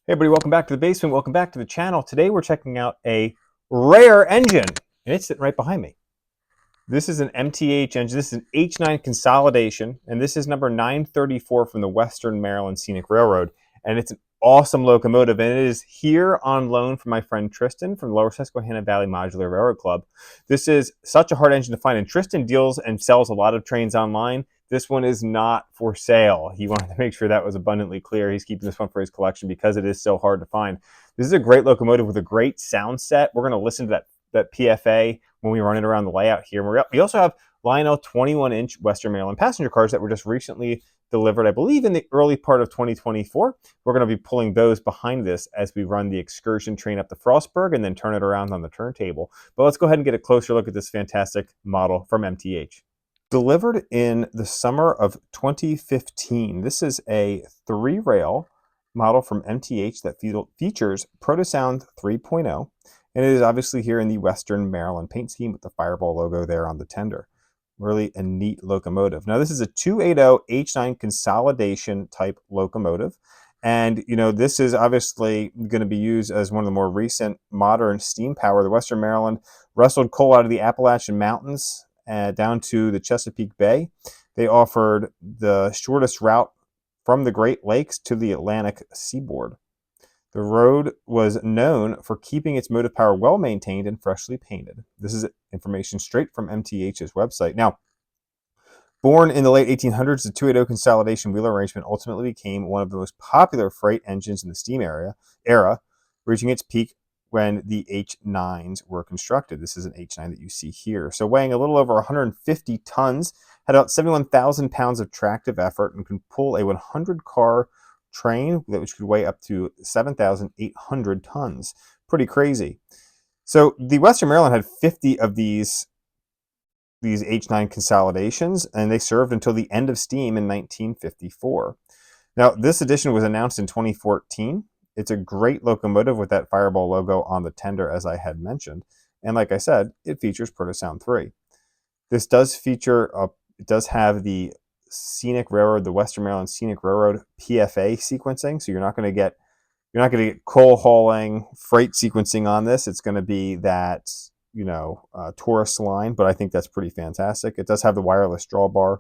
Hey everybody, welcome back to the basement. Welcome back to the channel. Today we're checking out a rare engine, and it's sitting right behind me. This is an MTH engine. This is an H9 consolidation, and this is number 934 from the Western Maryland Scenic Railroad. And it's an awesome locomotive, and it is here on loan from my friend Tristan from the Lower Susquehanna Valley Modular Railroad Club. This is such a hard engine to find, and Tristan deals and sells a lot of trains online. This one is not for sale. He wanted to make sure that was abundantly clear. He's keeping this one for his collection because it is so hard to find. This is a great locomotive with a great sound set. We're going to listen to that PFA when we run it around the layout here. We also have Lionel 21-inch Western Maryland passenger cars that were just recently delivered, I believe, in the early part of 2024. We're going to be pulling those behind this as we run the excursion train up to Frostburg and then turn it around on the turntable. But let's go ahead and get a closer look at this fantastic model from MTH. Delivered in the summer of 2015, this is a 3-rail model from MTH that features Protosound 3.0, and it is obviously here in the Western Maryland paint scheme with the Fireball logo there on the tender. Really a neat locomotive. Now this is a 280 H9 consolidation type locomotive, and this is obviously going to be used as one of the more recent modern steam power. The Western Maryland wrestled coal out of the Appalachian Mountains down to the Chesapeake Bay. They offered the shortest route from the Great Lakes to the Atlantic seaboard. The road was known for keeping its motive power well maintained and freshly painted. This is information straight from MTH's website. Now, born in the late 1800s, the 280 consolidation wheel arrangement ultimately became one of the most popular freight engines in the steam era, reaching its peak when the H9s were constructed. This is an H9 that you see here. So weighing a little over 150 tons, had about 71,000 pounds of tractive effort, and can pull a 100-car train which could weigh up to 7,800 tons. Pretty crazy. So the Western Maryland had 50 of these H9 consolidations, and they served until the end of steam in 1954. Now, this edition was announced in 2014. It's a great locomotive with that Fireball logo on the tender, as I had mentioned. And like I said, it features Protosound 3. This does feature, it does have the Scenic Railroad, the Western Maryland Scenic Railroad PFA sequencing. So you're not going to get coal hauling, freight sequencing on this. It's going to be that, tourist line, but I think that's pretty fantastic. It does have the wireless drawbar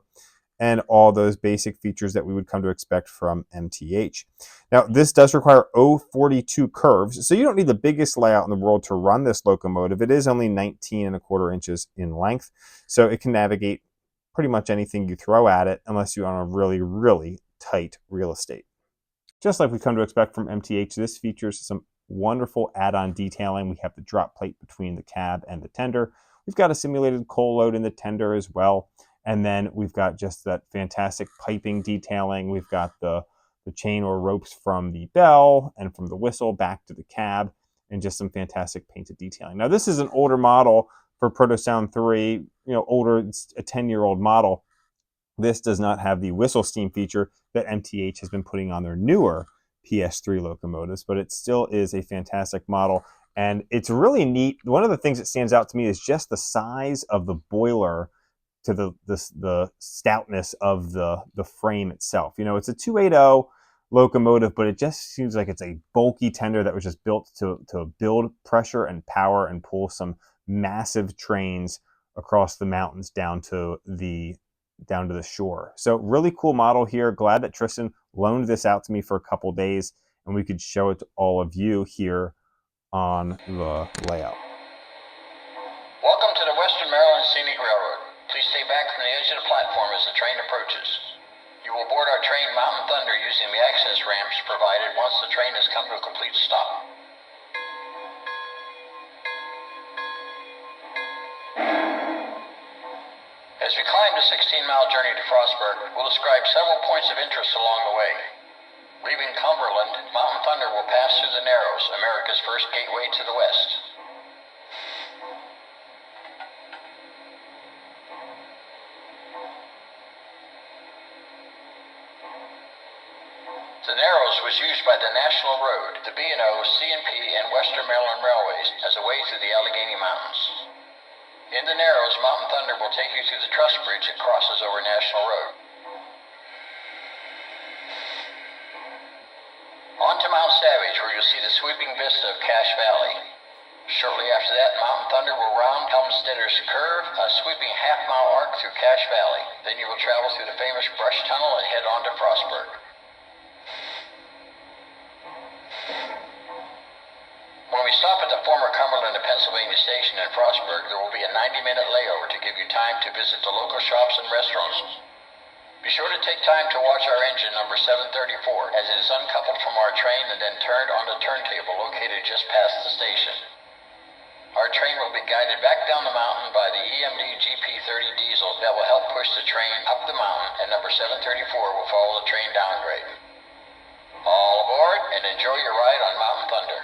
and all those basic features that we would come to expect from MTH. Now, this does require 042 curves, so you don't need the biggest layout in the world to run this locomotive. It is only 19.25 inches in length, so it can navigate pretty much anything you throw at it unless you're on a really, really tight real estate. Just like we come to expect from MTH, this features some wonderful add-on detailing. We have the drop plate between the cab and the tender. We've got a simulated coal load in the tender as well. And then we've got just that fantastic piping detailing. We've got the chain or ropes from the bell and from the whistle back to the cab, and just some fantastic painted detailing. Now, this is an older model for Protosound 3, older, it's a 10-year-old model. This does not have the whistle steam feature that MTH has been putting on their newer PS3 locomotives, but it still is a fantastic model. And it's really neat. One of the things that stands out to me is just the size of the boiler to the stoutness of the frame itself. It's a 280 locomotive, but it just seems like it's a bulky tender that was just built to build pressure and power and pull some massive trains across the mountains down to the shore. So really cool model here. Glad that Tristan loaned this out to me for a couple days, and we could show it to all of you here on the layout. Welcome to the Western Maryland Scenic Railroad. Please stay back from the edge of the platform as the train approaches. You will board our train Mountain Thunder using the access ramps provided once the train has come to a complete stop. As we climb the 16-mile journey to Frostburg, we'll describe several points of interest along the way. Leaving Cumberland, Mountain Thunder will pass through the Narrows, America's first gateway to the west. The Narrows was used by the National Road, the B&O, C&P, and Western Maryland Railways as a way through the Allegheny Mountains. In the Narrows, Mountain Thunder will take you through the truss bridge that crosses over National Road. On to Mount Savage, where you'll see the sweeping vista of Cache Valley. Shortly after that, Mountain Thunder will round Helmstedter's Curve, a sweeping half-mile arc through Cache Valley. Then you will travel through the famous Brush Tunnel and head on to Frostburg. When we stop at the former Cumberland and Pennsylvania station in Frostburg, there will be a 90-minute layover to give you time to visit the local shops and restaurants. Be sure to take time to watch our engine number 734, as it is uncoupled from our train and then turned on the turntable located just past the station. Our train will be guided back down the mountain by the EMD GP30 diesel that will help push the train up the mountain, and number 734 will follow the train downgrade. All aboard and enjoy your ride on Mountain Thunder.